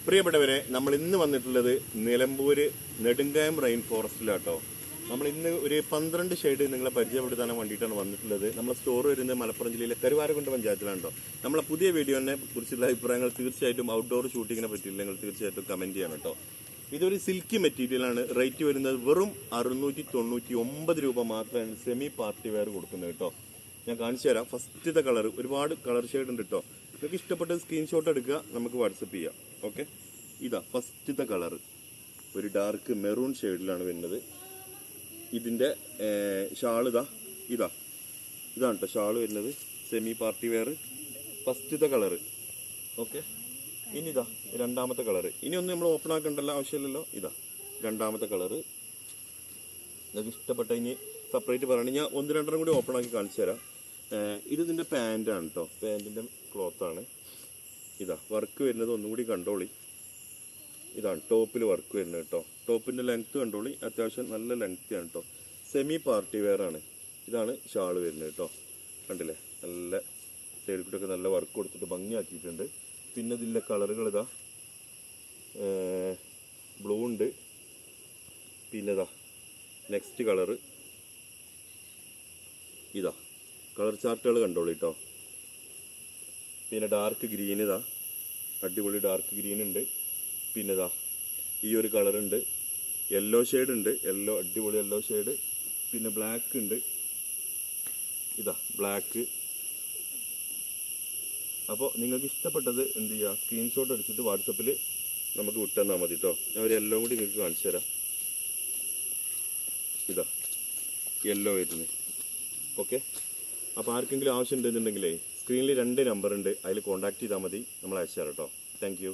പ്രിയപ്പെട്ടവരെ, നമ്മൾ ഇന്ന് വന്നിട്ടുള്ളത് നിലമ്പൂര് നെടുങ്കായം റെയിൻ ഫോറസ്റ്റിലാട്ടോ. നമ്മൾ ഇന്ന് ഒരു 12 ഷെയ്ഡ് നിങ്ങളെ പരിചയപ്പെടുത്താൻ വേണ്ടിയിട്ടാണ് വന്നിട്ടുള്ളത്. നമ്മളെ സ്റ്റോർ വരുന്നത് മലപ്പുറം ജില്ലയിലെ കരുവാരക്കുണ്ട് പഞ്ചായത്തിലാണോ. നമ്മളെ പുതിയ വീഡിയോനെ കുറിച്ചുള്ള അഭിപ്രായങ്ങൾ തീർച്ചയായിട്ടും ഔട്ട്ഡോർ ഷൂട്ടിങ്ങിനെ പറ്റിയില്ല നിങ്ങൾ തീർച്ചയായിട്ടും കമന്റ് ചെയ്യണം കേട്ടോ. ഇതൊരു സിൽക്കി മെറ്റീരിയലാണ്. റേറ്റ് വരുന്നത് വെറും 699 രൂപ മാത്രമാണ് സെമി പാർട്ടി വെയർ കൊടുക്കുന്നത് കേട്ടോ. ഞാൻ കാണിച്ചു തരാം. ഫസ്റ്റത്തെ കളർ, ഒരുപാട് കളർ ഷെയ്ഡ് ഉണ്ട് കേട്ടോ. നിങ്ങൾക്ക് ഇഷ്ടപ്പെട്ട സ്ക്രീൻഷോട്ട് എടുക്കുക, നമുക്ക് വാട്സപ്പ് ചെയ്യാം. ഓക്കെ, ഇതാ ഫസ്റ്റത്തെ കളർ, ഒരു ഡാർക്ക് മെറൂൺ ഷെയ്ഡിലാണ് വരുന്നത്. ഇതിൻ്റെ ഷാൾ ഇതാണ് കേട്ടോ ഷാൾ വരുന്നത്. സെമി പാർട്ടി വെയർ ഫസ്റ്റത്തെ കളർ. ഓക്കെ, ഇനി ഇതാ രണ്ടാമത്തെ കളർ. ഇനി ഒന്നും നമ്മൾ ഓപ്പൺ ആക്കേണ്ടല്ലോ, ആവശ്യമില്ലല്ലോ. ഇതാ രണ്ടാമത്തെ കളർ. നിങ്ങൾക്ക് ഇഷ്ടപ്പെട്ട ഇനി സെപ്പറേറ്റ് പറയണെങ്കിൽ ഞാൻ ഒന്ന് രണ്ടെണ്ണം കൂടി ഓപ്പൺ ആക്കി കാണിച്ചു തരാം. ഇതിൻ്റെ പാൻറ്റാണ് കേട്ടോ, പാൻറ്റിൻ്റെ ക്ലോത്താണ്. ഇതാ വർക്ക് വരുന്നത് ഒന്നും കൂടി കണ്ടോളി. ഇതാണ് ടോപ്പിൽ വർക്ക് വരുന്നത് കേട്ടോ. ടോപ്പിൻ്റെ ലെങ്ത്ത് കണ്ടോളി, അത്യാവശ്യം നല്ല ലെങ്ത്ത് ആണ് കേട്ടോ. സെമി പാർട്ടി വെയർ ആണ്. ഇതാണ് ഷാൾ വരുന്നത് കേട്ടോ. കണ്ടില്ലേ, നല്ല സൈഡിൽ കൂടെയൊക്കെ നല്ല വർക്ക് കൊടുത്തിട്ട് ഭംഗിയാക്കിയിട്ടുണ്ട്. പിന്നെ ഇതിലെ കളറുകൾ ഇതാ ബ്ലൂ ഉണ്ട്. പിന്നെ ഇതാ നെക്സ്റ്റ് കളറ് ഇതാ കളർ ചാർട്ടുകൾ കണ്ടോളൂ കേട്ടോ. പിന്നെ ഡാർക്ക് ഗ്രീൻ, ഇതാ അടിപൊളി ഡാർക്ക് ഗ്രീൻ ഉണ്ട്. പിന്നെ ഇതാ ഈ ഒരു കളറുണ്ട്, യെല്ലോ ഷെയ്ഡ് ഉണ്ട്, യെല്ലോ അടിപൊളി യെല്ലോ ഷെയ്ഡ്. പിന്നെ ബ്ലാക്ക് ഉണ്ട്, ഇതാ ബ്ലാക്ക്. അപ്പോൾ നിങ്ങൾക്ക് ഇഷ്ടപ്പെട്ടത് എന്ത് ചെയ്യുക, സ്ക്രീൻഷോട്ട് എടുത്തിട്ട് വാട്സപ്പിൽ നമുക്ക് വിട്ടെന്നാൽ മതി കേട്ടോ. ഞാൻ ഒരു യെല്ലോ കൂടി നിങ്ങൾക്ക് കാണിച്ചു തരാം. ഇതാ യെല്ലോ വരുന്നത്. ഓക്കെ, അപ്പോൾ ആർക്കെങ്കിലും ആവശ്യം ഉണ്ടെന്നുണ്ടെങ്കിലേ സ്ക്രീനിൽ 2 നമ്പർ ഉണ്ട്, അതിൽ കോൺടാക്ട് ചെയ്താൽ മതി, നമ്മൾ അയച്ചു തരാം കേട്ടോ. Thank you.